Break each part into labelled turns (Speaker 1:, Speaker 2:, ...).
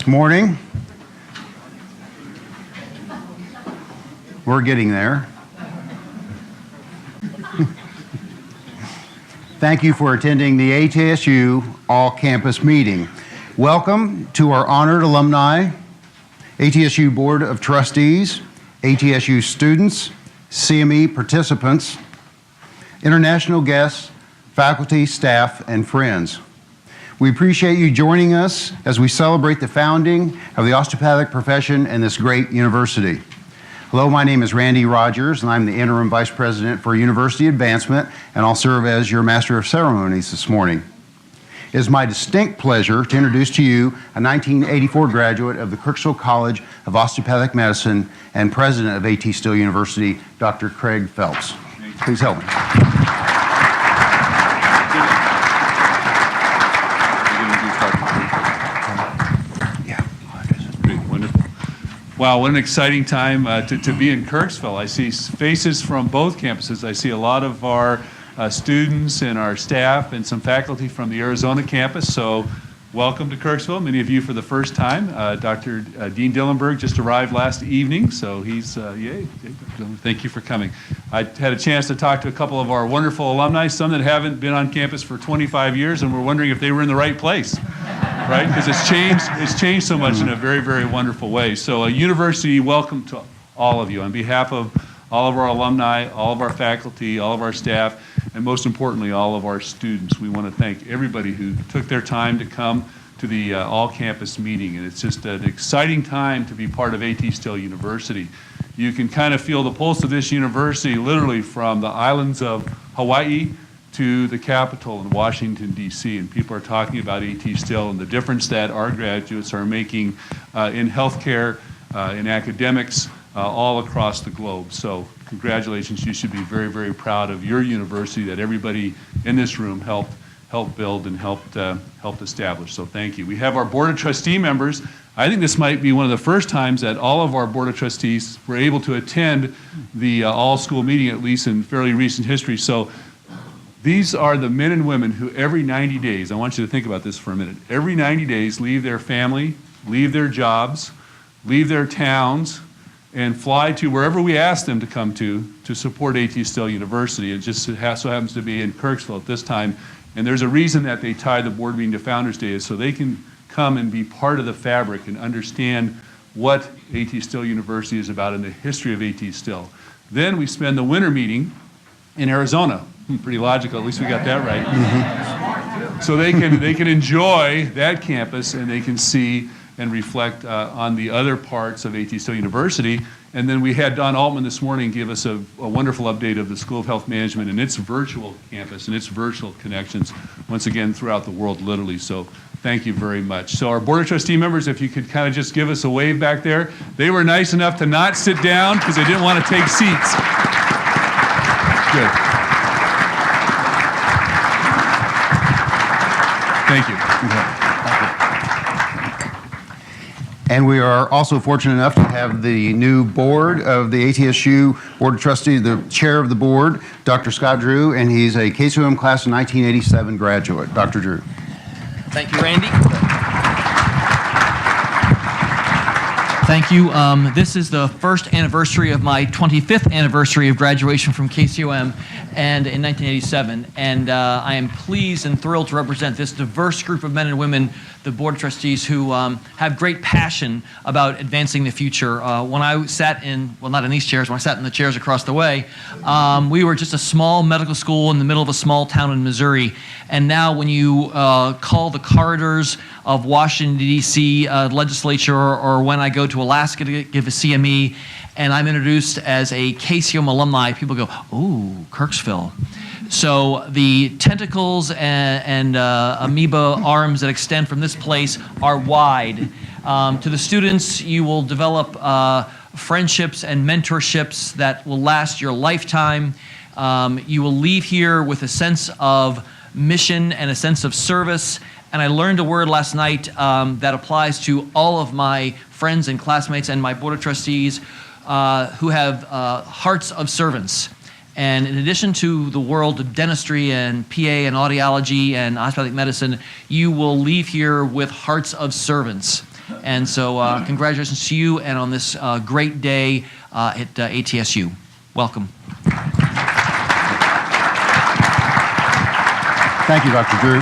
Speaker 1: morning. We're getting there. Thank you for attending the ATSU all-campus meeting. Welcome to our honored alumni, ATSU Board of Trustees, ATSU students, CME participants, international guests, faculty, staff, and friends. We appreciate you joining us as we celebrate the founding of the osteopathic profession in this great university. Hello, my name is Randy Rogers, and I'm the Interim Vice President for University Advancement, and I'll serve as your Master of Ceremonies this morning. It is my distinct pleasure to introduce to you a 1984 graduate of the Kirksville College of Osteopathic Medicine and President of A.T. Still University, Dr. Craig Phelps. Please help me.
Speaker 2: Wow, what an exciting time to be in Kirksville. I see faces from both campuses. I see a lot of our students and our staff and some faculty from the Arizona campus. So welcome to Kirksville. Many of you for the first time. Dr. Dean Dillenberg just arrived last evening, so he's, yay. Thank you for coming. I had a chance to talk to a couple of our wonderful alumni, some that haven't been on campus for 25 years, and we're wondering if they were in the right place. Right? Because it's changed so much in a very, very wonderful way. So a university welcome to all of you. On behalf of all of our alumni, all of our faculty, all of our staff, and most importantly, all of our students, we want to thank everybody who took their time to come to the all-campus meeting. And it's just an exciting time to be part of A.T. Still University. You can kind of feel the pulse of this university literally from the islands of Hawaii to the Capitol in Washington, D.C., and people are talking about A.T. Still and the difference that our graduates are making in healthcare, in academics, all across the globe. So congratulations, you should be very, very proud of your university that everybody in this room helped build and helped establish. So thank you. We have our Board of Trustee members. I think this might be one of the first times that all of our Board of Trustees were able to attend the all-school meeting, at least in fairly recent history. So these are the men and women who every 90 days, I want you to think about this for a minute, every 90 days leave their family, leave their jobs, leave their towns, and fly to wherever we ask them to come to support A.T. Still University. It just so happens to be in Kirksville at this time. And there's a reason that they tie the board meeting to Founders Day is so they can come and be part of the fabric and understand what A.T. Still University is about and the history of A.T. Still. Then we spend the winter meeting in Arizona. Pretty logical, at least we got that right. Mm-hmm. So they can enjoy that campus and they can see and reflect on the other parts of A.T. Still University. And then we had Don Altman this morning give us a wonderful update of the School of Health Management and its virtual campus and its virtual connections, once again, throughout the world, literally. So thank you very much. So our Board of Trustee members, if you could kind of just give us a wave back there. They were nice enough to not sit down because they didn't want to take seats. Good. Thank you.
Speaker 1: And we are also fortunate enough to have the new board of the ATSU Board of Trustees, the chair of the board, Dr. Scott Drew, and he's a KCOM class of 1987 graduate. Dr. Drew.
Speaker 3: Thank you, Randy. Thank you. This is the first anniversary of my 25th anniversary of graduation from KCOM and in 1987. And I am pleased and thrilled to represent this diverse group of men and women, the Board of Trustees, who have great passion about advancing the future. When I sat in, well, not in these chairs, when I sat in the chairs across the way, we were just a small medical school in the middle of a small town in Missouri. And now when you call the corridors of Washington, D.C. legislature, or when I go to Alaska to give a CME, and I'm introduced as a KCOM alumni, people go, ooh, Kirksville. So the tentacles and amoeba arms that extend from this place are wide. To the students, you will develop friendships and mentorships that will last your lifetime. You will leave here with a sense of mission and a sense of service. And I learned a word last night that applies to all of my friends and classmates and my Board of Trustees who have hearts of servants. And in addition to the world of dentistry and PA and audiology and osteopathic medicine, you will leave here with hearts of servants. And so congratulations to you and on this great day at ATSU. Welcome.
Speaker 1: Thank you, Dr. Drew.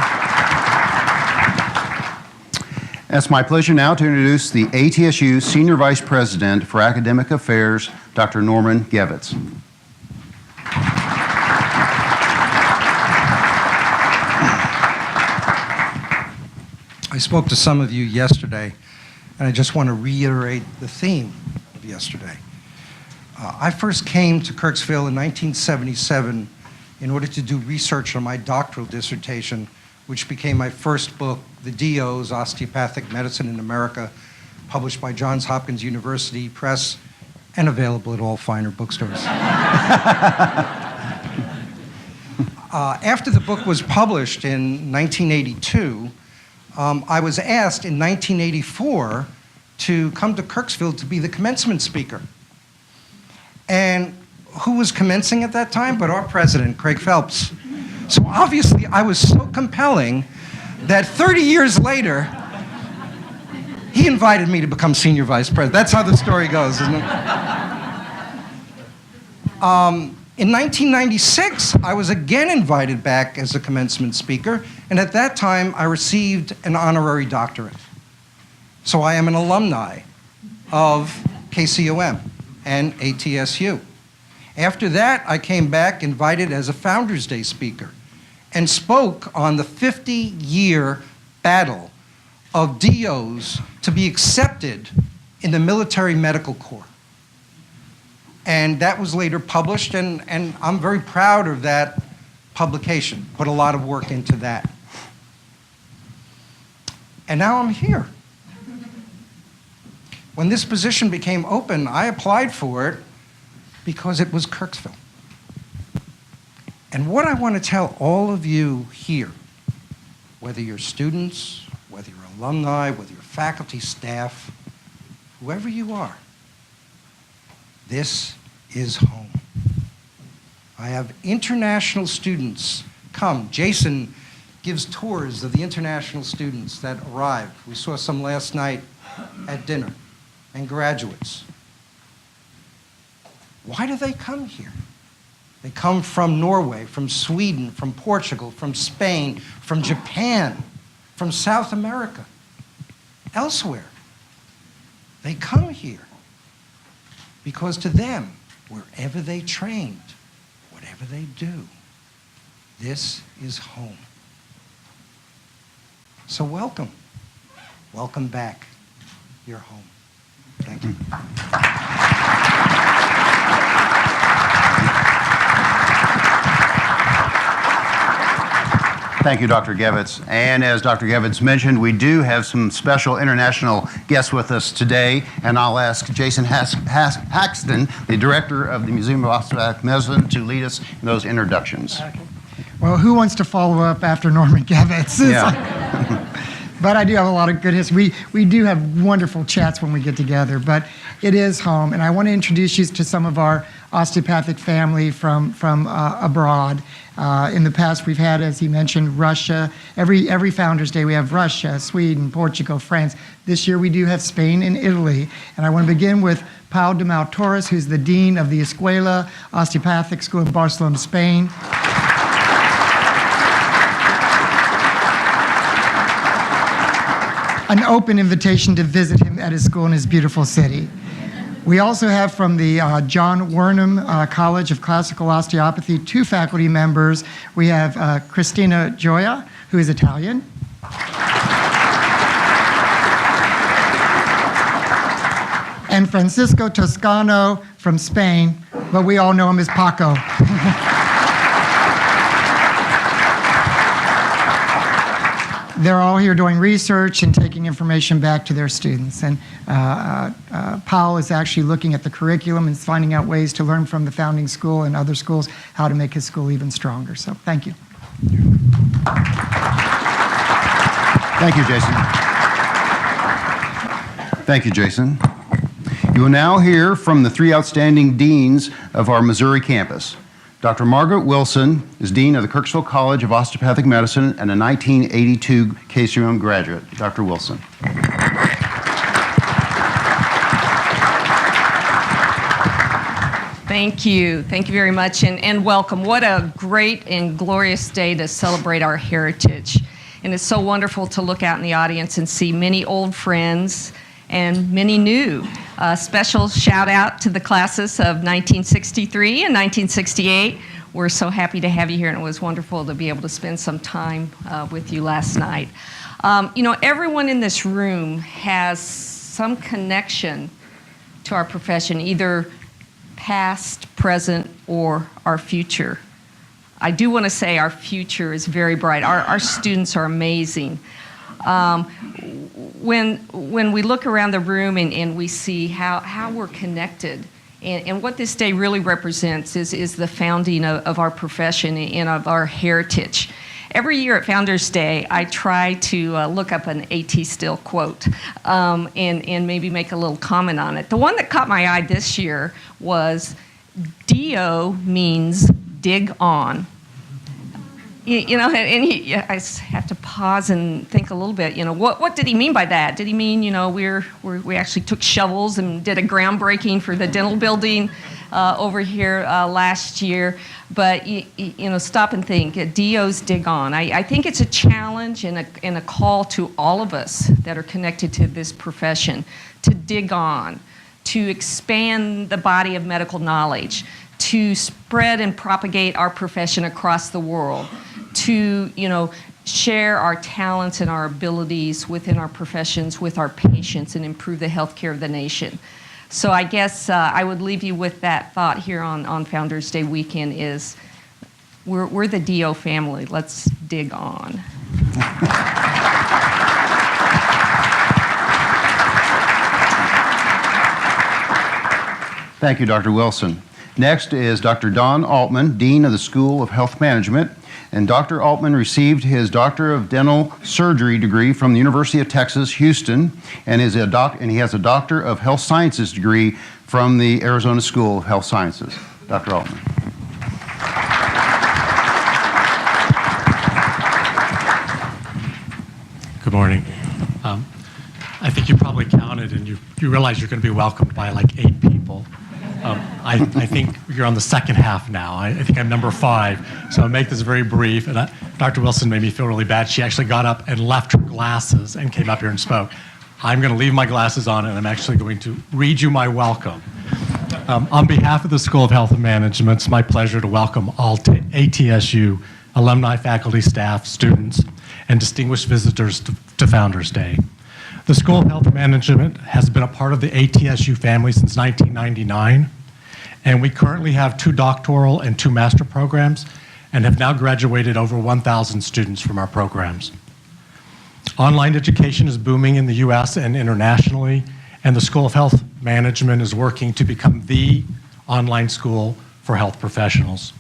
Speaker 1: It's my pleasure now to introduce the ATSU Senior Vice President for Academic Affairs, Dr. Norman Ebbets.
Speaker 4: I spoke to some of you yesterday, and I just want to reiterate the theme of yesterday. I first came to Kirksville in 1977 in order to do research on my doctoral dissertation, which became my first book, The DO's Osteopathic Medicine in America, published by Johns Hopkins University Press and available at all finer bookstores. After the book was published in 1982, I was asked in 1984 to come to Kirksville to be the commencement speaker. And who was commencing at that time but our president, Craig Phelps. So obviously I was so compelling that 30 years later, he invited me to become senior vice president. That's how the story goes, isn't it? In 1996, I was again invited back as a commencement speaker, and at that time, I received an honorary doctorate. So I am an alumni of KCOM and ATSU. After that, I came back invited as a Founders Day speaker and spoke on the 50-year battle of DOs to be accepted in the military medical corps. And that was later published, and I'm very proud of that publication. Put a lot of work into that. And now I'm here. When this position became open, I applied for it because it was Kirksville. And what I want to tell all of you here, whether you're students, whether you're alumni, whether you're faculty, staff, whoever you are, this is home. I have international students come. Jason gives tours of the international students that arrive. We saw some last night at dinner, and graduates. Why do they come here? They come from Norway, from Sweden, from Portugal, from Spain, from Japan, from South America, elsewhere. They come here because to them, wherever they trained, whatever they do, this is home. So welcome. Welcome back. You're home. Thank you.
Speaker 1: Thank you, Dr. Ebbets. And as Dr. Ebbets mentioned, we do have some special international guests with us today, and I'll ask Jason Haxton, the director of the Museum of Osteopathic Medicine, to lead us in those introductions.
Speaker 5: Okay. Well, who wants to follow up after Norman Ebbets?
Speaker 1: Yeah.
Speaker 5: But I do have a lot of good history. We do have wonderful chats when we get together, but it is home. And I want to introduce you to some of our osteopathic family from abroad. In the past, we've had, as he mentioned, Russia. Every Founders Day, we have Russia, Sweden, Portugal, France. This year, we do have Spain and Italy. And I want to begin with Pau de Mau Torres, who's the dean of the Escuela Osteopathic School in Barcelona, Spain. An open invitation to visit him at his school in his beautiful city. We also have from the John Wernham College of Classical Osteopathy 2 faculty members. We have Cristina Gioia, who is Italian. And Francisco Toscano from Spain, but we all know him as Paco. They're all here doing research and taking information back to their students. And Paul is actually looking at the curriculum and finding out ways to learn from the founding school and other schools how to make his school even stronger. So thank you.
Speaker 1: Thank you, Jason. Thank you, Jason. You will now hear from the 3 outstanding deans of our Missouri campus. Dr. Margaret Wilson is Dean of the Kirksville College of Osteopathic Medicine and a 1982 KCOM graduate. Dr. Wilson.
Speaker 6: Thank you. Thank you very much, and welcome. What a great and glorious day to celebrate our heritage. And it's so wonderful to look out in the audience and see many old friends and many new. Special shout out to the classes of 1963 and 1968. We're so happy to have you here, and it was wonderful to be able to spend some time with you last night. You know, everyone in this room has some connection to our profession, either past, present, or our future. I do want to say our future is very bright. Our students are amazing. When we look around the room and we see how we're connected, and what this day really represents is the founding of our profession and of our heritage. Every year at Founders Day, I try to look up an A.T. Still quote and maybe make a little comment on it. The one that caught my eye this year was, DO means dig on. You know, and I have to pause and think a little bit. You know, what did he mean by that? Did he mean, you know, we actually took shovels and did a groundbreaking for the dental building over here last year? But you know, stop and think. DOs dig on. I think it's a challenge and a call to all of us that are connected to this profession to dig on, to expand the body of medical knowledge, to spread and propagate our profession across the world, to, you know, share our talents and our abilities within our professions with our patients and improve the healthcare of the nation. So I guess I would leave you with that thought here on Founders Day weekend is we're the DO family. Let's dig on.
Speaker 1: Thank you, Dr. Wilson. Next is Dr. Don Altman, Dean of the School of Health Management. And Dr. Altman received his Doctor of Dental Surgery degree from the University of Texas, Houston, and he has a Doctor of Health Sciences degree from the Arizona School of Health Sciences. Dr. Altman.
Speaker 7: Good morning. I think you probably counted and you realize you're going to be welcomed by like 8 people. I think you're on the second half now. I think I'm number 5, so I'll make this very brief. And Dr. Wilson made me feel really bad. She actually got up and left her glasses and came up here and spoke. I'm going to leave my glasses on, and I'm actually going to read you my welcome. On behalf of the School of Health and Management, it's my pleasure to welcome all ATSU alumni, faculty, staff, students, and distinguished visitors to Founders Day. The School of Health Management has been a part of the ATSU family since 1999, and we currently have 2 doctoral and 2 master programs and have now graduated over 1,000 students from our programs. Online education is booming in the US and internationally, and the School of Health Management is working to become the online school for health professionals.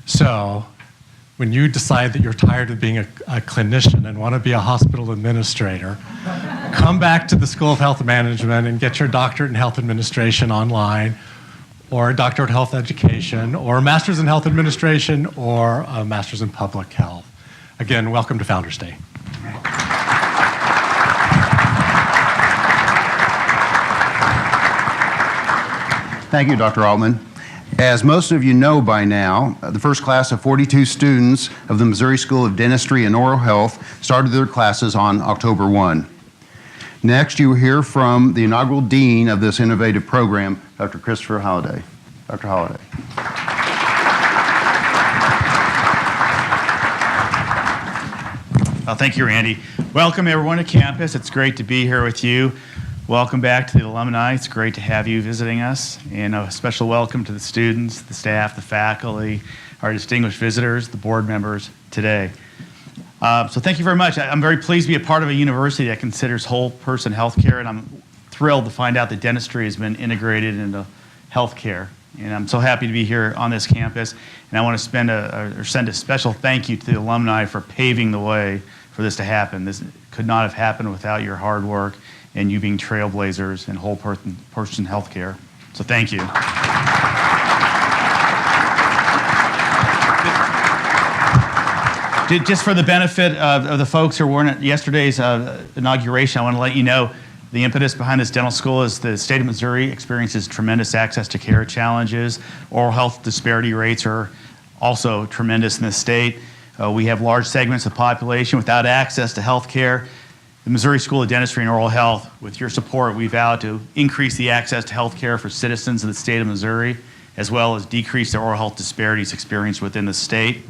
Speaker 7: So, when you decide that you're tired of being a clinician and want to be a hospital administrator, come back to the School of Health Management and get your doctorate in health administration online, or a doctorate in health education, or a master's in health administration, or a master's in public health. Again, welcome to Founders Day.
Speaker 1: Thank you, Dr. Altman. As most of you know by now, the first class of 42 students of the Missouri School of Dentistry and Oral Health started their classes on October 1. Next, you will hear from the inaugural dean of this innovative program, Dr. Christopher Holliday. Dr. Holliday.
Speaker 8: Well, thank you, Randy. Welcome, everyone, to campus. It's great to be here with you. Welcome back to the alumni. It's great to have you visiting us. And a special welcome to the students, the staff, the faculty, our distinguished visitors, the board members today. So thank you very much. I'm very pleased to be a part of a university that considers whole person healthcare, and I'm thrilled to find out that dentistry has been integrated into healthcare. And I'm so happy to be here on this campus. And I want to send a special thank you to the alumni for paving the way for this to happen. This could not have happened without your hard work and you being trailblazers in whole person healthcare. So thank you. Just for the benefit of the folks who weren't at yesterday's inauguration, I want to let you know The impetus behind this dental school is the state of Missouri experiences tremendous access to care challenges. Oral health disparity rates are also tremendous in this state. We have large segments of the population without access to health care. The Missouri School of Dentistry and Oral Health, with your support, we vow to increase the access to health care for citizens of the state of Missouri, as well as decrease the oral health disparities experienced within the state.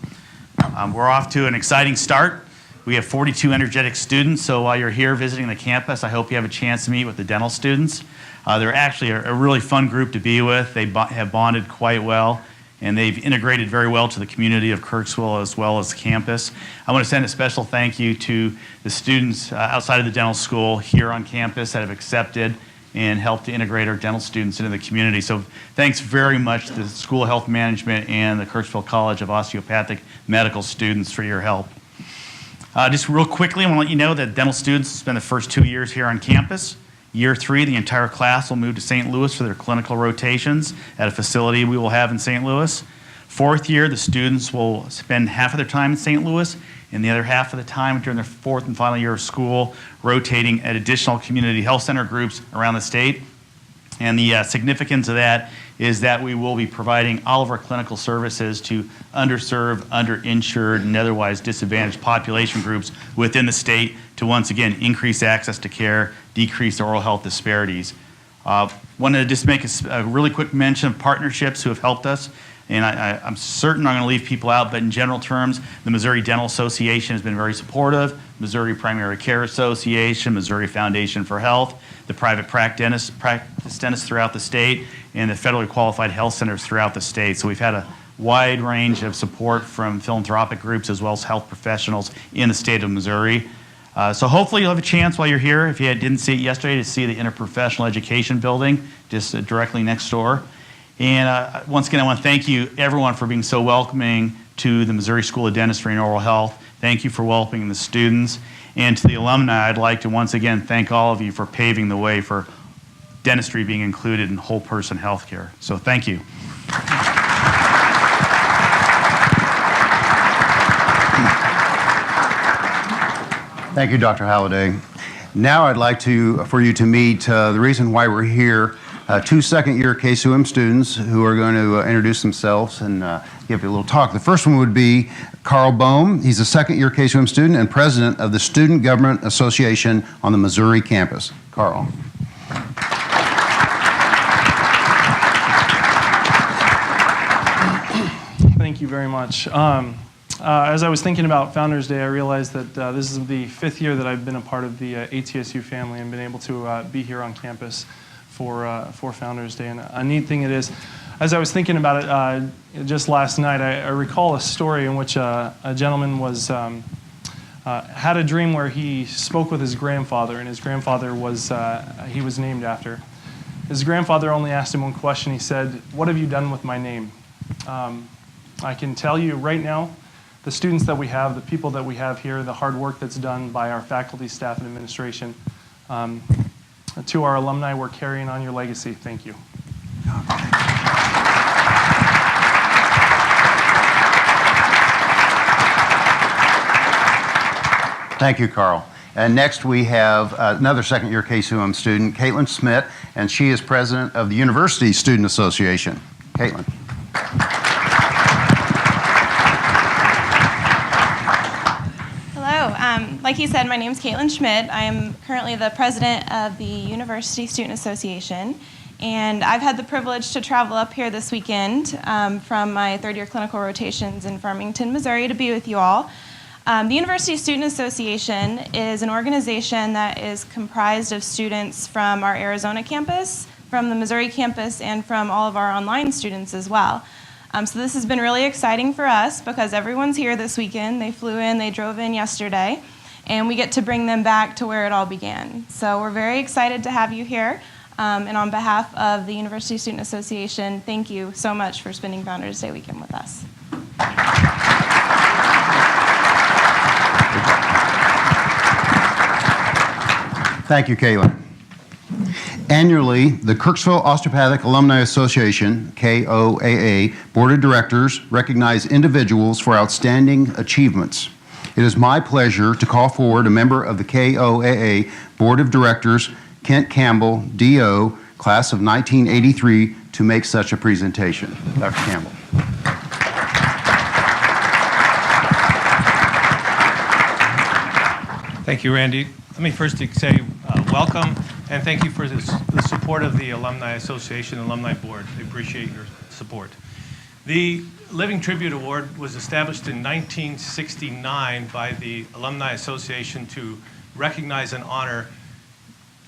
Speaker 8: We're off to an exciting start. We have 42 energetic students, so while you're here visiting the campus, I hope you have a chance to meet with the dental students. They're actually a really fun group to be with. They have bonded quite well, and they've integrated very well to the community of Kirksville as well as the campus. I want to send a special thank you to the students outside of the dental school here on campus that have accepted and helped to integrate our dental students into the community. So thanks very much to the School of Health Management and the Kirksville College of Osteopathic Medical students for your help. Just real quickly, I want to let you know that dental students spend the first 2 years here on campus. Year 3, the entire class will move to St. Louis for their clinical rotations at a facility we will have in St. Louis. 4th year, the students will spend half of their time in St. Louis and the other half of the time during their 4th and final year of school rotating at additional community health center groups around the state. And the significance of that is that we will be providing all of our clinical services to underserved, underinsured, and otherwise disadvantaged population groups within the state to once again increase access to care, decrease oral health disparities. Wanted to just make a really quick mention of partnerships who have helped us. And I'm certain I'm going to leave people out, but in general terms, the Missouri Dental Association has been very supportive, Missouri Primary Care Association, Missouri Foundation for Health, the private practice dentists throughout the state, and the federally qualified health centers throughout the state. So we've had a wide range of support from philanthropic groups as well as health professionals in the state of Missouri. So hopefully you'll have a chance while you're here, if you didn't see it yesterday, to see the Interprofessional Education Building just directly next door. And once again, I want to thank you, everyone, for being so welcoming to the Missouri School of Dentistry and Oral Health. Thank you for welcoming the students. And to the alumni, I'd like to once again thank all of you for paving the way for dentistry being included in whole person health care. So thank you.
Speaker 1: Thank you, Dr. Halliday. Now I'd like for you to meet the reason why we're here. 2 second-year KCUM students who are going to introduce themselves and give you a little talk. The first one would be Carl Bohm. He's a second-year KCUM student and president of the Student Government Association on the Missouri campus. Carl.
Speaker 9: Thank you very much. As I was thinking about Founders Day, I realized that this is the 5th year that I've been a part of the ATSU family and been able to be here on campus for Founders Day. And a neat thing it is, as I was thinking about it just last night, I recall a story in which a gentleman had a dream where he spoke with his grandfather, and his grandfather he was named after. His grandfather only asked him one question. He said, "What have you done with my name?" I can tell you right now, the students that we have, the people that we have here, the hard work that's done by our faculty, staff, and administration. To our alumni, we're carrying on your legacy. Thank you.
Speaker 1: Thank you, Carl. And next we have another second-year KCUM student, Caitlin Schmidt, and she is president of the University Student Association. Caitlin.
Speaker 10: Like he said, my name is Caitlin Schmidt. I am currently the president of the University Student Association, and I've had the privilege to travel up here this weekend from my third-year clinical rotations in Farmington, Missouri, to be with you all. The University Student Association is an organization that is comprised of students from our Arizona campus, from the Missouri campus, and from all of our online students as well. So this has been really exciting for us because everyone's here this weekend. They flew in, they drove in yesterday, and we get to bring them back to where it all began. So we're very excited to have you here. And on behalf of the University Student Association, thank you so much for spending Founders Day weekend with us.
Speaker 1: Thank you, Caitlin. Annually, the Kirksville Osteopathic Alumni Association, KOAA, Board of Directors recognize individuals for outstanding achievements. It is my pleasure to call forward a member of the KOAA Board of Directors, Kent Campbell, DO, class of 1983, to make such a presentation. Dr. Campbell.
Speaker 11: Thank you, Randy. Let me first say welcome and thank you for the support of the Alumni Association and Alumni Board. I appreciate your support. The Living Tribute Award was established in 1969 by the Alumni Association to recognize and honor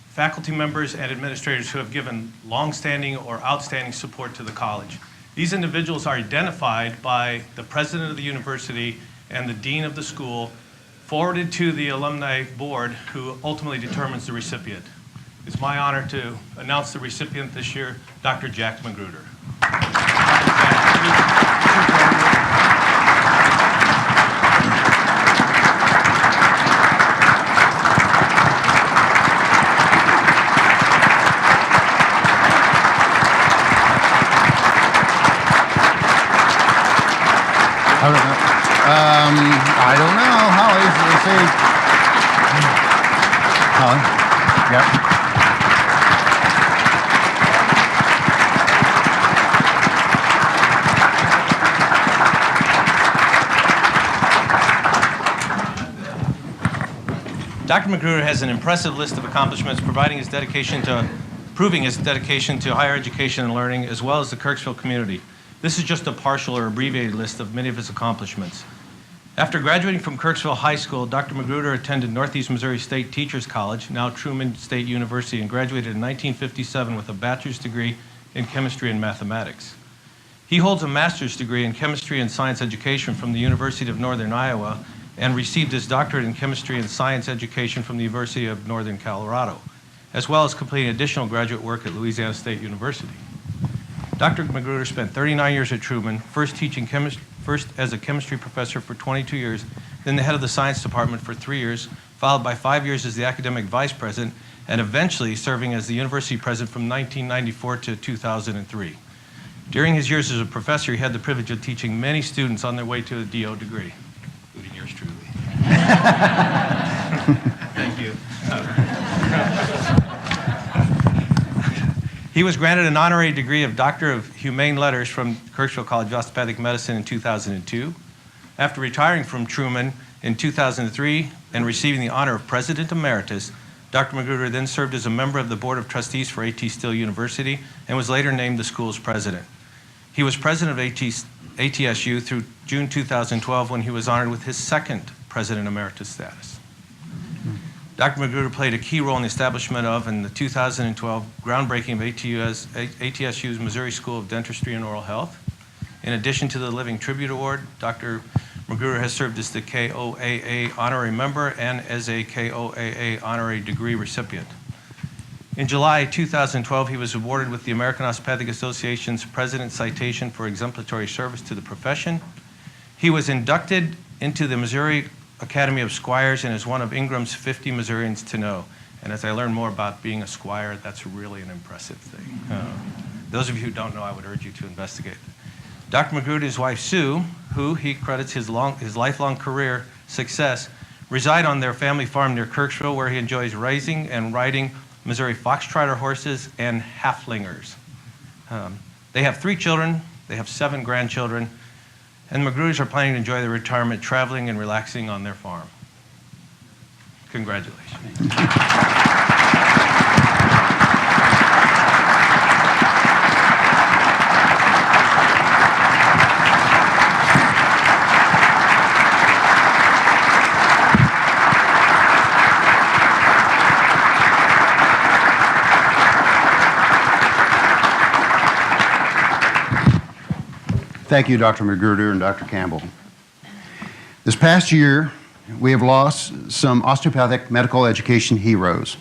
Speaker 11: faculty members and administrators who have given longstanding or outstanding support to the college. These individuals are identified by the president of the university and the dean of the school, forwarded to the alumni board, who ultimately determines the recipient. It's my honor to announce the recipient this year, Dr. Jack Magruder.
Speaker 1: I don't know. Holly, let's see. Holly? Yep.
Speaker 11: Dr. Magruder has an impressive list of accomplishments, proving his dedication to higher education and learning, as well as the Kirksville community. This is just a partial or abbreviated list of many of his accomplishments. After graduating from Kirksville High School, Dr. Magruder attended Northeast Missouri State Teachers College, now Truman State University, and graduated in 1957 with a bachelor's degree in chemistry and mathematics. He holds a master's degree in chemistry and science education from the University of Northern Iowa and received his doctorate in chemistry and science education from the University of Northern Colorado, as well as completing additional graduate work at Louisiana State University. Dr. Magruder spent 39 years at Truman, first as a chemistry professor for 22 years, then the head of the science department for 3 years, followed by 5 years as the academic vice president, and eventually serving as the university president from 1994 to 2003. During his years as a professor, he had the privilege of teaching many students on their way to a DO degree, including yours truly. Thank you. He was granted an honorary degree of Doctor of Humane Letters from Kirksville College of Osteopathic Medicine in 2002. After retiring from Truman in 2003 and receiving the honor of President Emeritus, Dr. Magruder then served as a member of the Board of Trustees for A.T. Still University and was later named the school's president. He was president of ATSU through June 2012 when he was honored with his second President Emeritus status. Dr. Magruder played a key role in the establishment of and the 2012 groundbreaking of ATSU's Missouri School of Dentistry and Oral Health. In addition to the Living Tribute Award, Dr. Magruder has served as the KOAA honorary member and as a KOAA honorary degree recipient. In July 2012, he was awarded with the American Osteopathic Association's President's Citation for exemplary service to the profession. He was inducted into the Missouri Academy of Squires and is one of Ingram's 50 Missourians to know. And as I learn more about being a squire, that's really an impressive thing. Those of you who don't know, I would urge you to investigate. Dr. Magruder's wife, Sue, who he credits his lifelong career success, reside on their family farm near Kirksville, where he enjoys raising and riding Missouri Foxtrotter horses and halflingers. They have 3 children, they have 7 grandchildren, and the Magruders are planning to enjoy their retirement traveling and relaxing on their farm. Congratulations.
Speaker 1: Thank you, Dr. Magruder and Dr. Campbell. This past year, we have lost some osteopathic medical education heroes.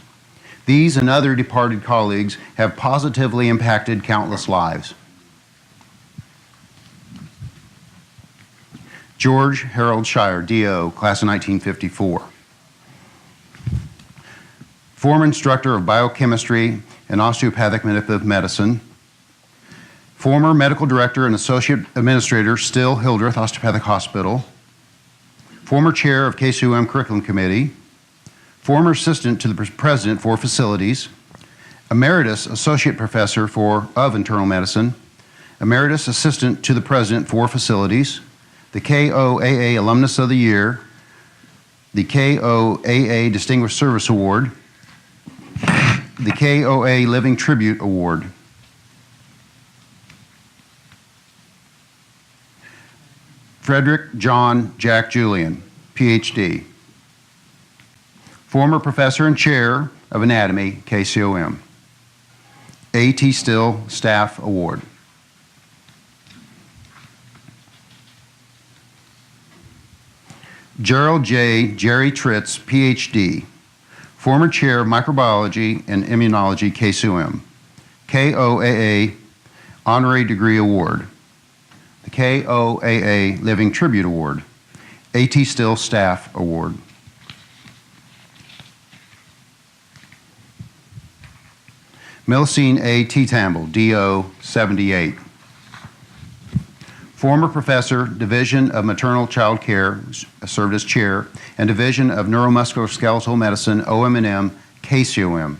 Speaker 1: These and other departed colleagues have positively impacted countless lives. George Harold Shire, DO, class of 1954. Former instructor of biochemistry and osteopathic manipulative medicine. Former medical director and associate administrator, Still Hildreth Osteopathic Hospital. Former chair of KCUM Curriculum Committee. Former assistant to the president for facilities. Emeritus Associate Professor of Internal Medicine, Emeritus Assistant to the President for Facilities, the KOAA Alumnus of the Year, the KOAA Distinguished Service Award, the KOA Living Tribute Award. Frederick John Jack Julian, PhD. Former Professor and Chair of Anatomy, KCOM. A.T. Still Staff Award. Gerald J. Jerry Tritz, PhD. Former Chair of Microbiology and Immunology, KCOM. KOAA Honorary Degree Award. The KOAA Living Tribute Award. A.T. Still Staff Award. Millicene A. Tamble, DO 78. Former Professor, Division of Maternal Child Care, served as Chair, and Division of Neuromusculoskeletal Medicine, OM&M, KCOM.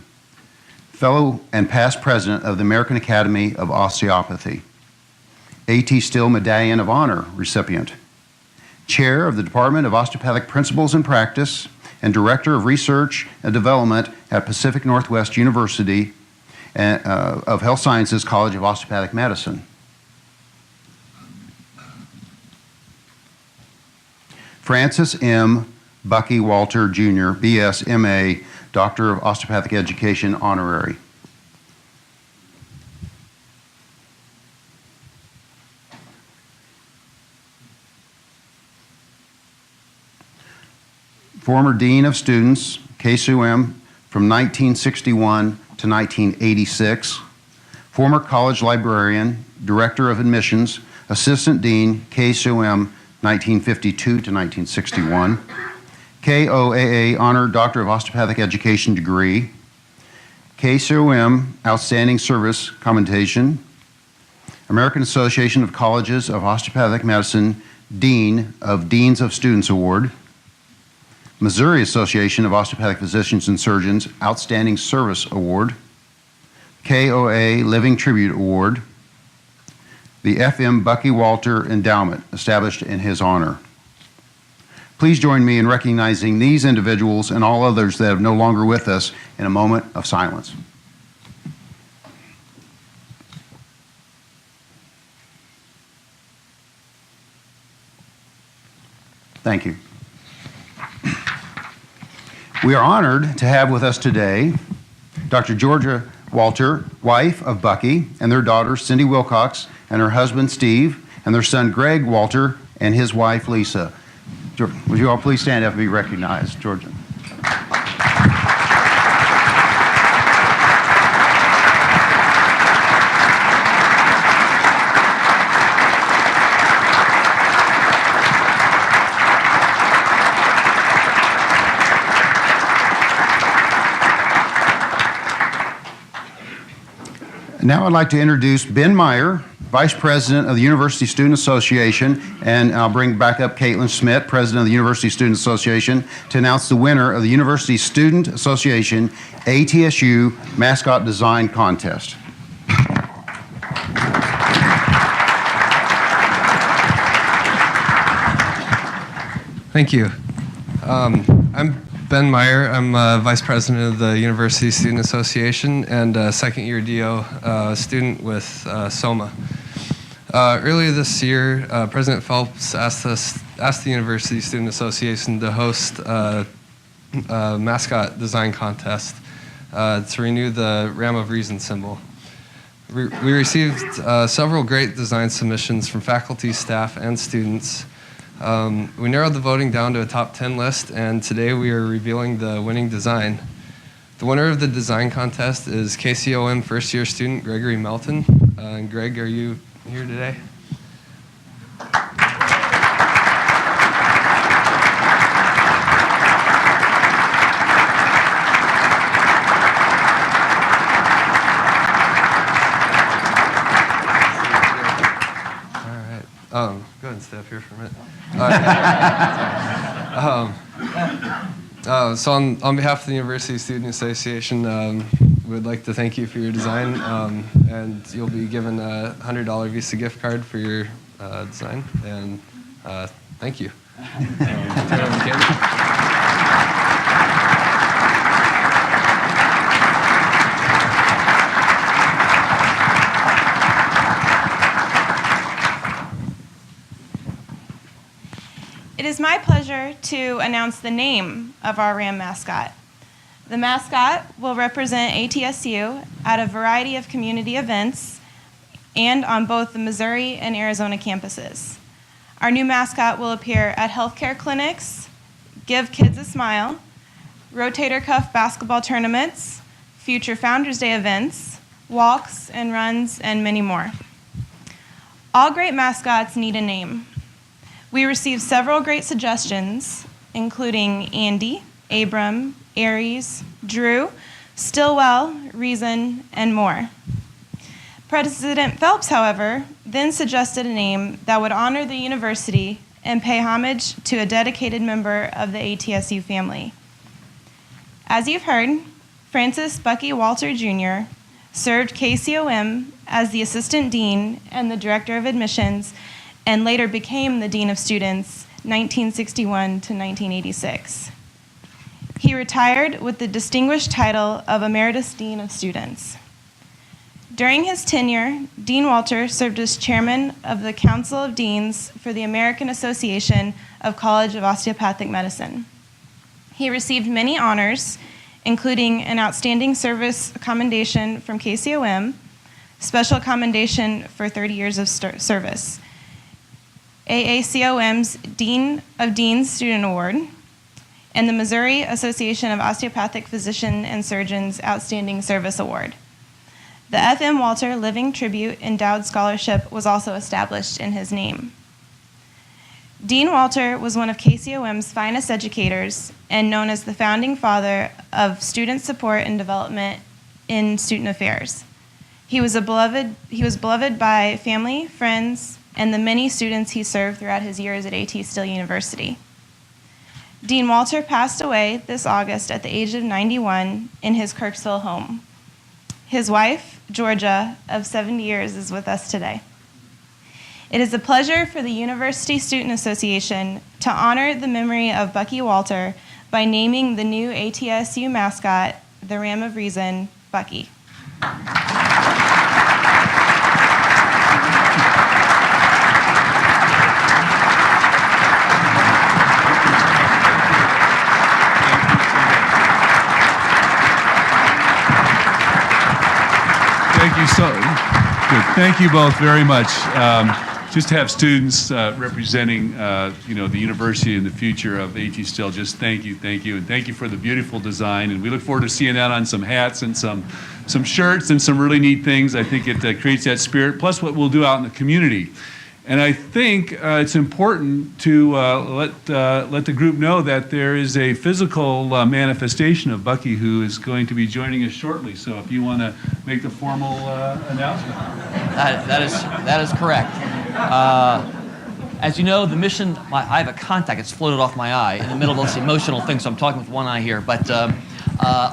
Speaker 1: Fellow and past President of the American Academy of Osteopathy. A.T. Still Medallion of Honor recipient. Chair of the Department of Osteopathic Principles and Practice, and Director of Research and Development at Pacific Northwest University of Health Sciences College of Osteopathic Medicine. Francis M. Bucky Walter, Jr., B.S., M.A., Doctor of Osteopathic Education, Honorary. Former Dean of Students, KCOM, from 1961 to 1986. Former college librarian, Director of Admissions, Assistant Dean, KCOM, 1952 to 1961. KOAA Honor Doctor of Osteopathic Education degree. KCOM Outstanding Service Commendation. American Association of Colleges of Osteopathic Medicine Dean of Deans of Students Award. Missouri Association of Osteopathic Physicians and Surgeons Outstanding Service Award. KOA Living Tribute Award. The F.M. Bucky Walter Endowment, established in his honor. Please join me in recognizing these individuals and all others that are no longer with us in a moment of silence. Thank you. We are honored to have with us today Dr. Georgia Walter, wife of Bucky, and their daughter Cindy Wilcox, and her husband Steve, and their son Greg Walter, and his wife Lisa. Would you all please stand up and be recognized, Georgia? Now I'd like to introduce Ben Meyer, Vice President of the University Student Association, and I'll bring back up Caitlin Schmidt, President of the University Student Association, to announce the winner of the University Student Association ATSU Mascot Design Contest.
Speaker 12: Thank you. I'm Ben Meyer. I'm Vice President of the University Student Association and a second-year DO student with SOMA. Earlier this year, President Phelps asked the University Student Association to host a mascot design contest to renew the Ram of Reason symbol. We received several great design submissions from faculty, staff, and students. We narrowed the voting down to a top 10 list, and today we are revealing the winning design. The winner of the design contest is KCOM first-year student Gregory Melton. And Greg, are you here today? Go ahead and stay up here for a minute. So on behalf of the University Student Association, we would like to thank you for your design, and you'll be given a $100 Visa gift card for your design, and thank you. Turn over the camera.
Speaker 10: It is my pleasure to announce the name of our Ram mascot. The mascot will represent ATSU at a variety of community events and on both the Missouri and Arizona campuses. Our new mascot will appear at healthcare clinics, Give Kids a Smile, rotator cuff basketball tournaments, future Founders Day events, walks and runs, and many more. All great mascots need a name. We received several great suggestions, including Andy, Abram, Aries, Drew, Stillwell, Reason, and more. President Phelps, however, then suggested a name that would honor the university and pay homage to a dedicated member of the ATSU family. As you've heard, Francis Bucky Walter Jr. served KCOM as the assistant dean and the director of admissions, and later became the Dean of Students, 1961 to 1986. He retired with the distinguished title of Emeritus Dean of Students. During his tenure, Dean Walter served as chairman of the Council of Deans for the American Association of College of Osteopathic Medicine. He received many honors, including an Outstanding Service Commendation from KCOM, Special Commendation for 30 years of service, AACOM's Dean of Deans Student Award, and the Missouri Association of Osteopathic Physicians and Surgeons Outstanding Service Award. The F.M. Walter Living Tribute Endowed Scholarship was also established in his name. Dean Walter was one of KCOM's finest educators and known as the founding father of student support and development in student affairs. He was beloved by family, friends, and the many students he served throughout his years at A.T. Still University. Dean Walter passed away this August at the age of 91 in his Kirksville home. His wife, Georgia, of 70 years, is with us today. It is a pleasure for the University Student Association to honor the memory of Bucky Walter by naming the new ATSU mascot, the Ram of Reason, Bucky.
Speaker 2: Thank you both very much. Just to have students representing, the university and the future of AT Still, just thank you, and thank you for the beautiful design. And we look forward to seeing that on some hats and some shirts and some really neat things. I think it creates that spirit, plus what we'll do out in the community. And I think it's important to let the group know that there is a physical manifestation of Bucky who is going to be joining us shortly. So if you want to make the formal announcement.
Speaker 3: That is correct. As you know, the mission, I have a contact, it's floated off my eye in the middle of this emotional thing, so I'm talking with one eye here. But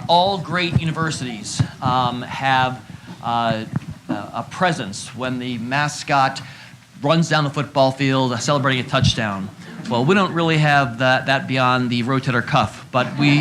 Speaker 3: all great universities have a presence when the mascot runs down the football field celebrating a touchdown. Well, we don't really have that beyond the rotator cuff, but we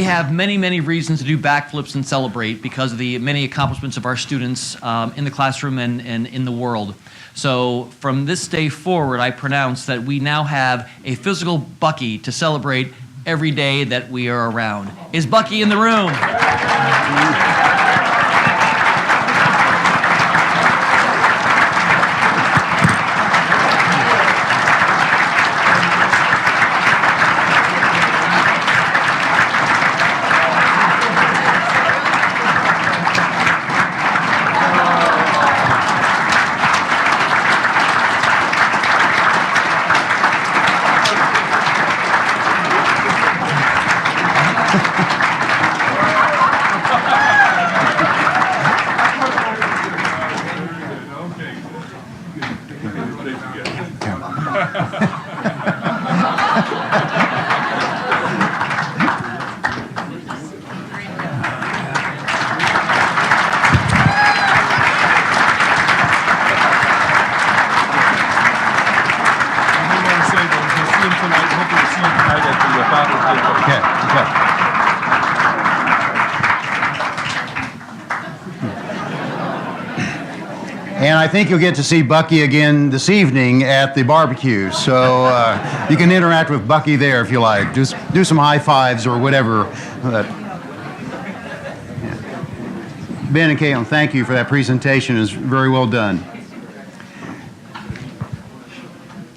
Speaker 3: have many, many reasons to do backflips and celebrate because of the many accomplishments of our students in the classroom and in the world. So from this day forward, I pronounce that we now have a physical Bucky to celebrate every day that we are around. Is Bucky in the room?
Speaker 1: And I think you'll get to see Bucky again this evening at the barbecue. So you can interact with Bucky there if you like. Just do some high fives or whatever. Ben and Caitlin, thank you for that presentation. It was very well done.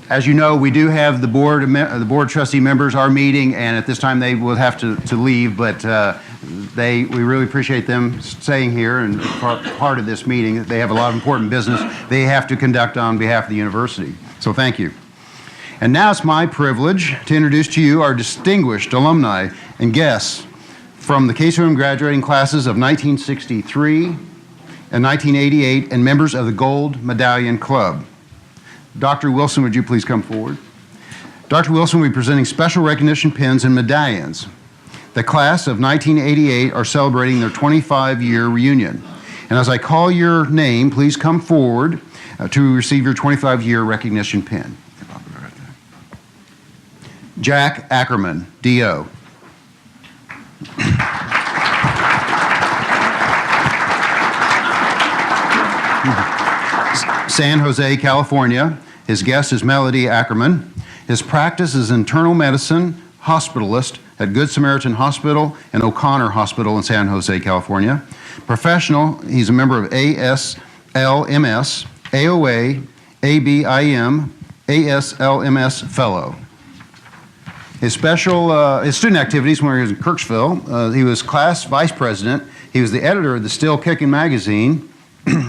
Speaker 1: As you know, we do have the board of trustee members are meeting, and at this time they will have to leave, but we really appreciate them staying here and part of this meeting. They have a lot of important business they have to conduct on behalf of the university. So thank you. And now it's my privilege to introduce to you our distinguished alumni and guests from the KCOM graduating classes of 1963 and 1988 and members of the Gold Medallion Club. Dr. Wilson, would you please come forward? Dr. Wilson will be presenting special recognition pins and medallions. The class of 1988 are celebrating their 25-year reunion. And as I call your name, please come forward to receive your 25-year recognition pin. Jack Ackerman, DO. San Jose, California. His guest is Melody Ackerman. His practice is internal medicine hospitalist at Good Samaritan Hospital and O'Connor Hospital in San Jose, California. Professional, he's a member of ASLMS, AOA, ABIM, ASLMS Fellow. His student activities when he was in Kirksville, he was class vice president. He was the editor of the Still Kickin' magazine,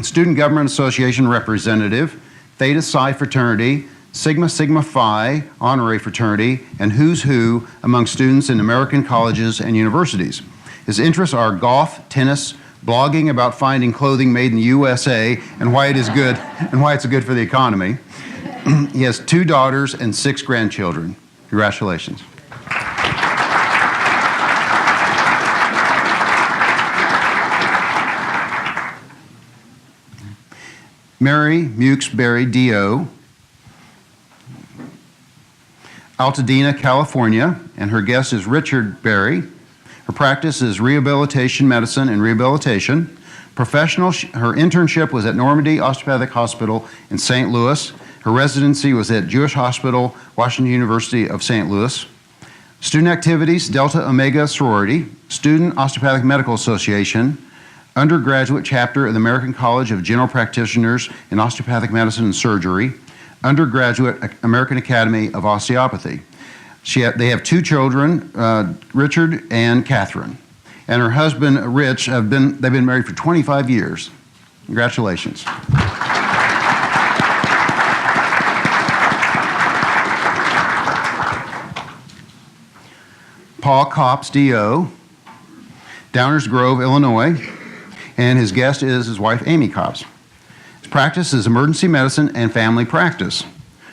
Speaker 1: Student Government Association representative, Theta Psi fraternity, Sigma Sigma Phi honorary fraternity, and who's who among students in American colleges and universities. His interests are golf, tennis, blogging about finding clothing made in the USA and why it is good and why it's good for the economy. He has 2 daughters and 6 grandchildren. Congratulations. Mary Mukes-Berry, DO, Altadena, California, and her guest is Richard Berry. Her practice is rehabilitation medicine and rehabilitation. Professional, her internship was at Norman Osteopathic Hospital in St. Louis. Her residency was at Jewish Hospital, Washington University of St. Louis. Student activities, Delta Omega Sorority, Student Osteopathic Medical Association, undergraduate chapter of the American College of General Practitioners in Osteopathic Medicine and Surgery, undergraduate American Academy of Osteopathy. They have 2 children, Richard and Catherine. And her husband, Rich, they've been married for 25 years. Congratulations. Paul Copps, DO, Downers Grove, Illinois, and his guest is his wife, Amy Copps. His practice is emergency medicine and family practice.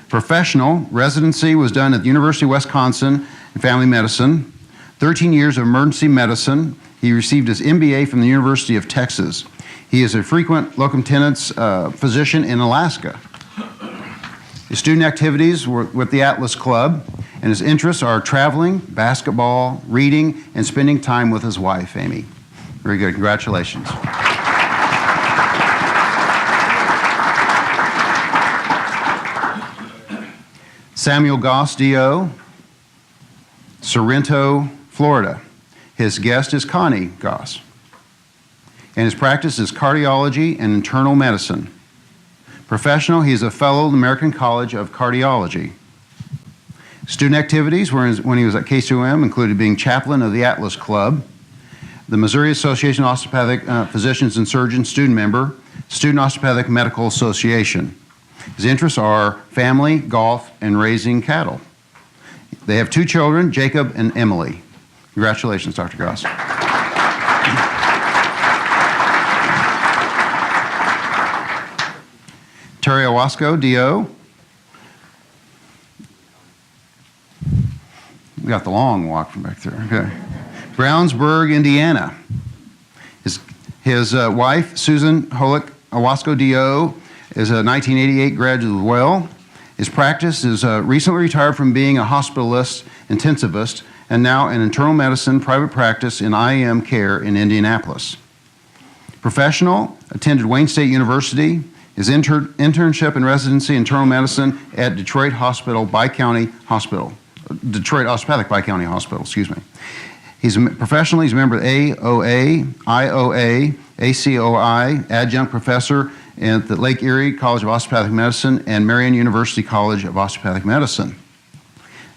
Speaker 1: Professional residency was done at the University of Wisconsin in family medicine. 13 years of emergency medicine. He received his MBA from the University of Texas. He is a frequent locum tenens physician in Alaska. His student activities were with the Atlas Club, and his interests are traveling, basketball, reading, and spending time with his wife, Amy. Very good. Congratulations. Samuel Goss, DO, Sorrento, Florida. His guest is Connie Goss. And his practice is cardiology and internal medicine. Professional, he is a fellow of the American College of Cardiology. Student activities when he was at KCOM included being chaplain of the Atlas Club, the Missouri Association of Osteopathic Physicians and Surgeons student member, Student Osteopathic Medical Association. His interests are family, golf, and raising cattle. They have 2 children, Jacob and Emily. Congratulations, Dr. Goss. Terry Owasco, DO. We got the long walk from back there. Okay. Brownsburg, Indiana. His wife, Susan Holick Owasco, DO, is a 1988 graduate as well. His practice is recently retired from being a hospitalist, intensivist, and now an internal medicine private practice in IM care in Indianapolis. Professional, attended Wayne State University. his internship and residency in internal medicine at Detroit Osteopathic Bi-County Hospital, excuse me. Professionally, he's a member of AOA, IOA, ACOI, adjunct professor at the Lake Erie College of Osteopathic Medicine and Marion University College of Osteopathic Medicine.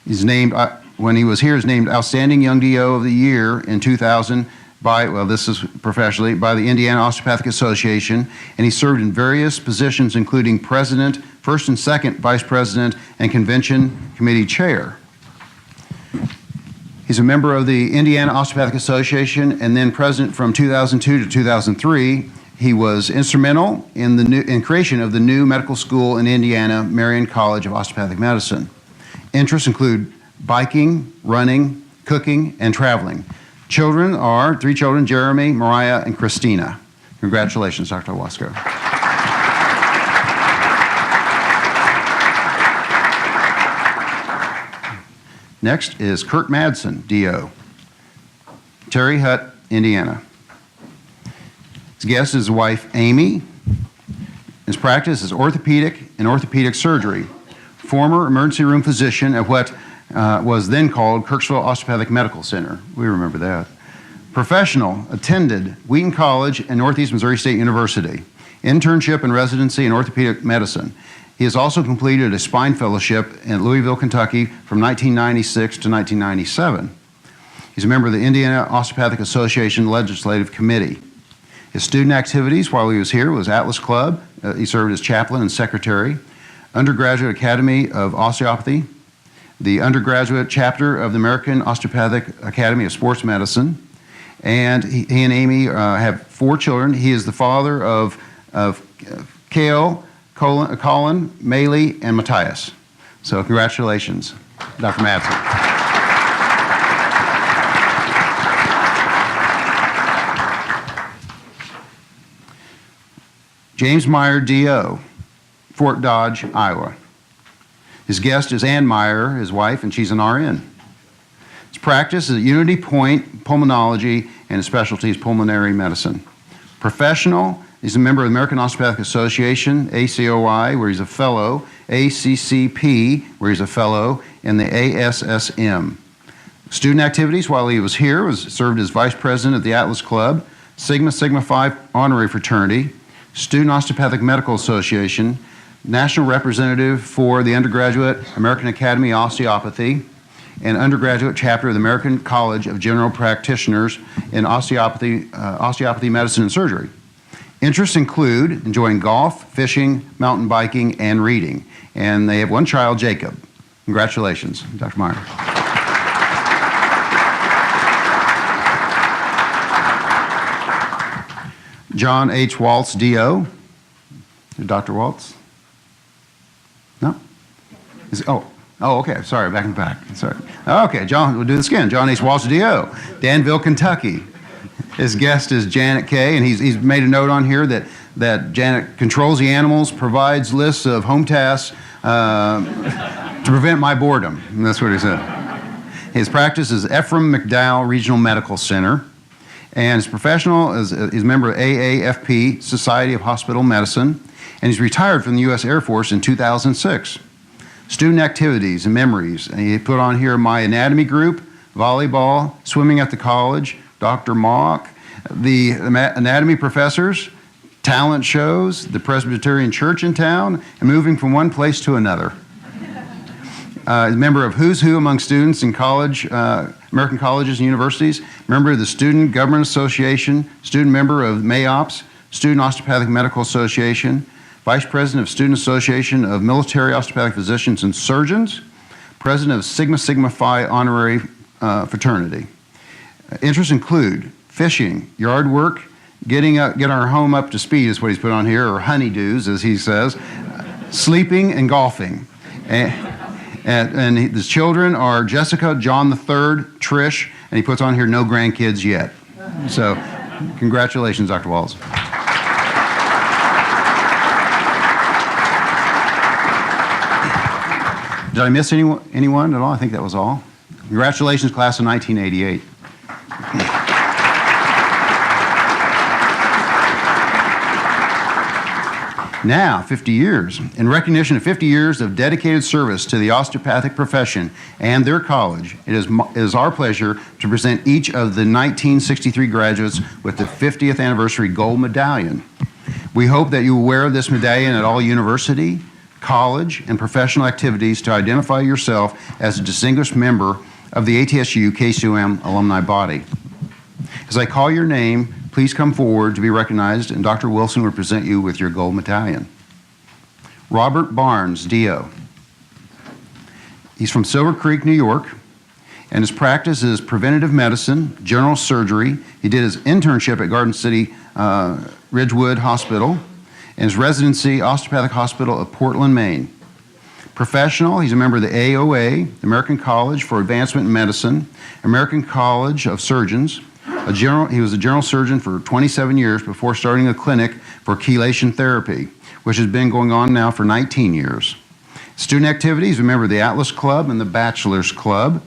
Speaker 1: He's named, when he was here, he's named Outstanding Young DO of the Year in 2000 by, well, this is professionally, by the Indiana Osteopathic Association, and he served in various positions including president, first and second vice president, and convention committee chair. He's a member of the Indiana Osteopathic Association and then president from 2002 to 2003. He was instrumental in the creation of the new medical school in Indiana, Marion College of Osteopathic Medicine. Interests include biking, running, cooking, and traveling. Children are 3 children, Jeremy, Mariah, and Christina. Congratulations, Dr. Owasco. Next is Kurt Madsen, DO, Terry Hutt, Indiana. His guest is his wife, Amy. His practice is orthopedic and orthopedic surgery. Former emergency room physician at what was then called Kirksville Osteopathic Medical Center. We remember that. Professional, attended Wheaton College and Northeast Missouri State University. Internship and residency in orthopedic medicine. He has also completed a spine fellowship in Louisville, Kentucky from 1996 to 1997. He's a member of the Indiana Osteopathic Association Legislative Committee. His student activities while he was here was Atlas Club. He served as chaplain and secretary. Undergraduate Academy of Osteopathy. The undergraduate chapter of the American Osteopathic Academy of Sports Medicine. And he and Amy have 4 children. He is the father of Kale, Colin, Maylee, and Matthias. So congratulations, Dr. Madsen. James Meyer DO, Fort Dodge, Iowa. His guest is Ann Meyer, his wife, and she's an RN. His practice is at Unity Point Pulmonology, and his specialty is pulmonary medicine. Professional, he's a member of the American Osteopathic Association, ACOI, where he's a fellow, ACCP, where he's a fellow, and the ASSM. Student activities while he was here served as vice president of the Atlas Club, Sigma Sigma Phi honorary fraternity, Student Osteopathic Medical Association, national representative for the undergraduate American Academy of Osteopathy, and undergraduate chapter of the American College of General Practitioners in osteopathy medicine and surgery. Interests include enjoying golf, fishing, mountain biking, and reading. And they have 1 child, Jacob. Congratulations, Dr. Meyer. John H. Waltz, DO. Dr. Waltz? No? Okay, sorry, back in the back. Sorry. Okay, John, we'll do this again. John H. Waltz, DO, Danville, Kentucky. His guest is Janet Kay, and he's made a note on here that Janet controls the animals, provides lists of home tasks to prevent my boredom. And that's what he said. His practice is Ephraim McDowell Regional Medical Center, and his professional is a member of AAFP, Society of Hospital Medicine, and he's retired from the U.S. Air Force in 2006. Student activities and memories. And he put on here my anatomy group, volleyball, swimming at the college, Dr. Mock, the anatomy professors, talent shows, the Presbyterian church in town, and moving from one place to another. He's a member of Who's Who among students in college, American colleges and universities, member of the Student Government Association, student member of MAOPS, Student Osteopathic Medical Association, Vice President of Student Association of Military Osteopathic Physicians and Surgeons, President of Sigma Sigma Phi honorary fraternity. Interests include fishing, yard work, get our home up to speed is what he's put on here, or honeydews as he says, sleeping and golfing. And his children are Jessica, John III, Trish, and he puts on here no grandkids yet. So congratulations, Dr. Waltz. Did I miss anyone at all? I think that was all. Congratulations, class of 1988. Now, 50 years. In recognition of 50 years of dedicated service to the osteopathic profession and their college, it is our pleasure to present each of the 1963 graduates with the 50th anniversary gold medallion. We hope that you will wear this medallion at all university, college, and professional activities to identify yourself as a distinguished member of the ATSU KCOM alumni body. As I call your name, please come forward to be recognized, and Dr. Wilson will present you with your gold medallion. Robert Barnes, DO. He's from Silver Creek, New York, and his practice is preventative medicine, general surgery. He did his internship at Garden City Ridgewood Hospital, and his residency, Osteopathic Hospital of Portland, Maine. Professional, he's a member of the AOA, the American College for Advancement in Medicine, American College of Surgeons. He was a general surgeon for 27 years before starting a clinic for chelation therapy, which has been going on now for 19 years. Student activities, a member of the Atlas Club and the Bachelor's Club.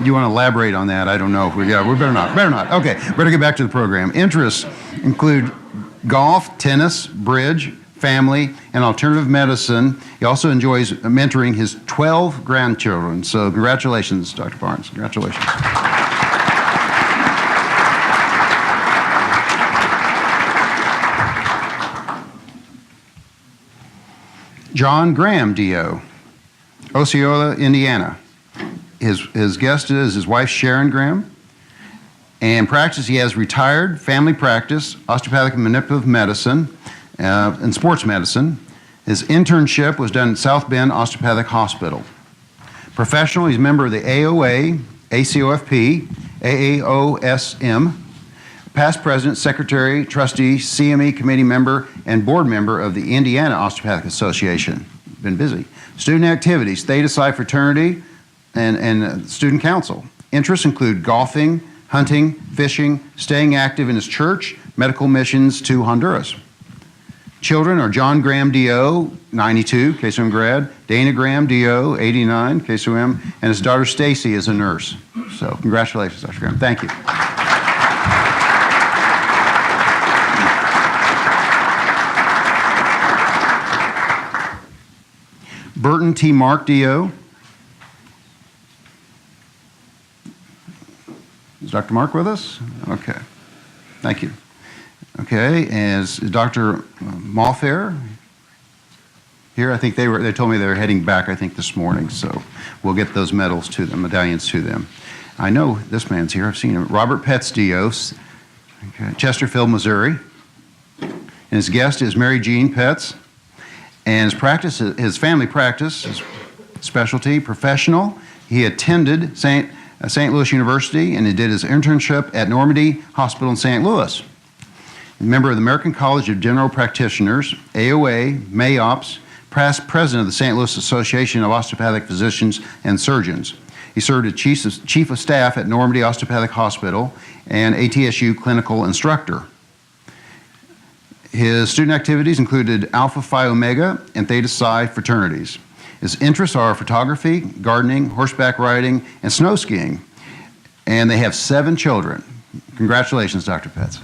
Speaker 1: You want to elaborate on that? I don't know. We better not. Better not. Okay, better get back to the program. Interests include golf, tennis, bridge, family, and alternative medicine. He also enjoys mentoring his 12 grandchildren. So congratulations, Dr. Barnes. Congratulations. John Graham, DO, Osceola, Indiana. His guest is his wife, Sharon Graham. And practice, he has retired family practice, osteopathic and manipulative medicine, and sports medicine. His internship was done at South Bend Osteopathic Hospital. Professional, he's a member of the AOA, ACOFP, AAOSM, past president, secretary, trustee, CME committee member, and board member of the Indiana Osteopathic Association. Been busy. Student activities, Theta Psi fraternity, and student council. Interests include golfing, hunting, fishing, staying active in his church, medical missions to Honduras. Children are John Graham, DO, 92, KSUM grad, Dana Graham, DO, 89, KSUM, and his daughter Stacy is a nurse. So congratulations, Dr. Graham. Thank you. Burton T. Mark, DO. Is Dr. Mark with us? Okay. Thank you. Okay, and is Dr. Malfair here? I think they told me they were heading back, I think, this morning, so we'll get those medals to them, medallions to them. I know this man's here. I've seen him. Robert Petz, DO, okay, Chesterfield, Missouri. And his guest is Mary Jean Petz. And his family practice, his specialty, professional. He attended St. Louis University, and he did his internship at Normandy Hospital in St. Louis. Member of the American College of General Practitioners, AOA, MAOPS, past president of the St. Louis Association of Osteopathic Physicians and Surgeons. He served as chief of staff at Normandy Osteopathic Hospital and ATSU clinical instructor. His student activities included Alpha Phi Omega and Theta Psi fraternities. His interests are photography, gardening, horseback riding, and snow skiing. And they have 7 children. Congratulations, Dr. Petz.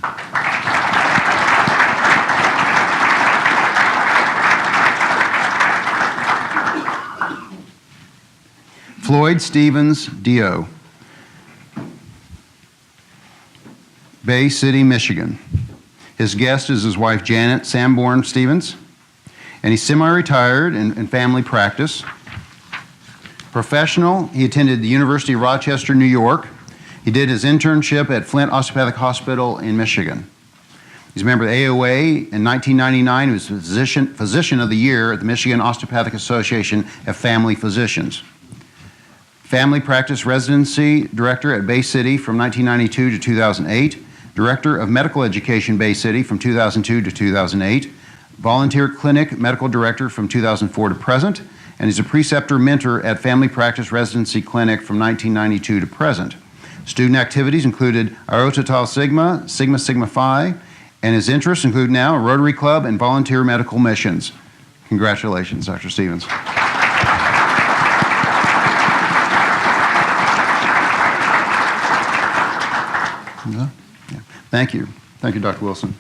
Speaker 1: Floyd Stephens, DO, Bay City, Michigan. His guest is his wife, Janet Sanborn Stephens, and he's semi-retired in family practice. Professional, he attended the University of Rochester, New York. He did his internship at Flint Osteopathic Hospital in Michigan. He's a member of the AOA. In 1999, he was Physician of the Year at the Michigan Osteopathic Association of Family Physicians. Family Practice Residency Director at Bay City from 1992 to 2008. Director of Medical Education, Bay City from 2002 to 2008. Volunteer Clinic Medical Director from 2004 to present. And he's a preceptor mentor at Family Practice Residency Clinic from 1992 to present. Student activities included Iota Tau Sigma, Sigma Sigma Phi, and his interests include now a Rotary Club and volunteer medical missions. Congratulations, Dr. Stephens. Thank you. Thank you, Dr. Wilson.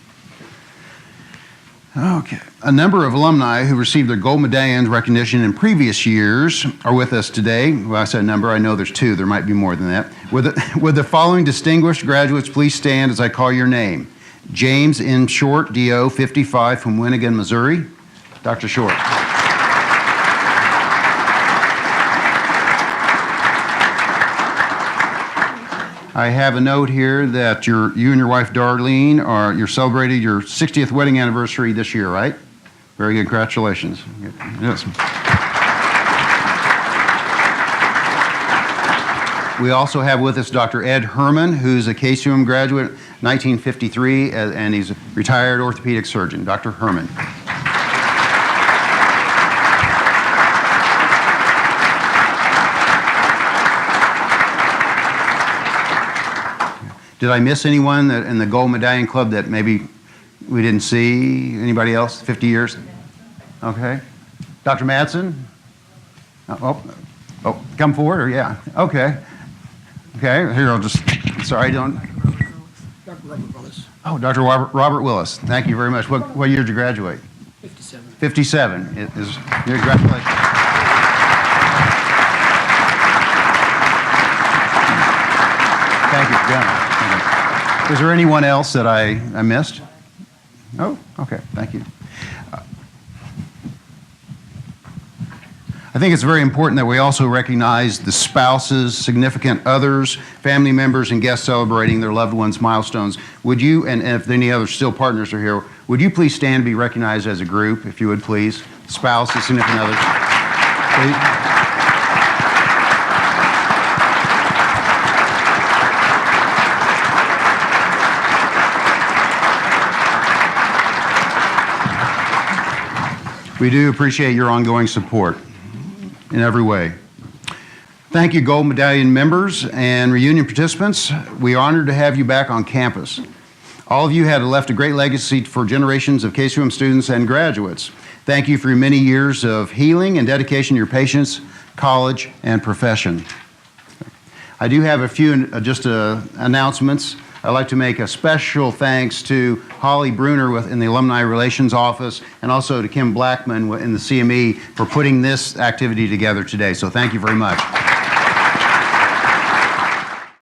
Speaker 1: Okay. A number of alumni who received their gold medallion recognition in previous years are with us today. Well, I said number, I know there's two. There might be more than that. Would the following distinguished graduates please stand as I call your name? James N. Short, DO, 55, from Winnegan, Missouri. Dr. Short. I have a note here that you and your wife Darlene you're celebrating your 60th wedding anniversary this year, right? Very good, congratulations. Yes. We also have with us Dr. Ed Herman, who's a KCUM graduate, 1953, and he's a retired orthopedic surgeon. Dr. Herman. Did I miss anyone in the Gold Medallion Club that maybe we didn't see? Anybody else? 50 years? Okay. Dr. Madsen? Oh, come forward, or yeah. Okay. Okay, here I'll just, sorry, don't.
Speaker 13: Dr. Robert Willis.
Speaker 1: Oh, Dr. Robert Willis. Thank you very much. What year did you graduate?
Speaker 13: 57.
Speaker 1: 57. Congratulations. Thank you for coming. Is there anyone else that I missed? Oh, okay, thank you. I think it's very important that we also recognize the spouses, significant others, family members, and guests celebrating their loved ones' milestones. Would you, and if any other still partners are here, would you please stand and be recognized as a group, if you would please? Spouses, significant others. Please. We do appreciate your ongoing support in every way. Thank you, Gold Medallion members and reunion participants. We are honored to have you back on campus. All of you have left a great legacy for generations of KCUM students and graduates. Thank you for your many years of healing and dedication to your patients, college, and profession. I do have a few announcements. I'd like to make a special thanks to Holly Bruner in the Alumni Relations Office and also to Kim Blackman in the CME for putting this activity together today. So thank you very much.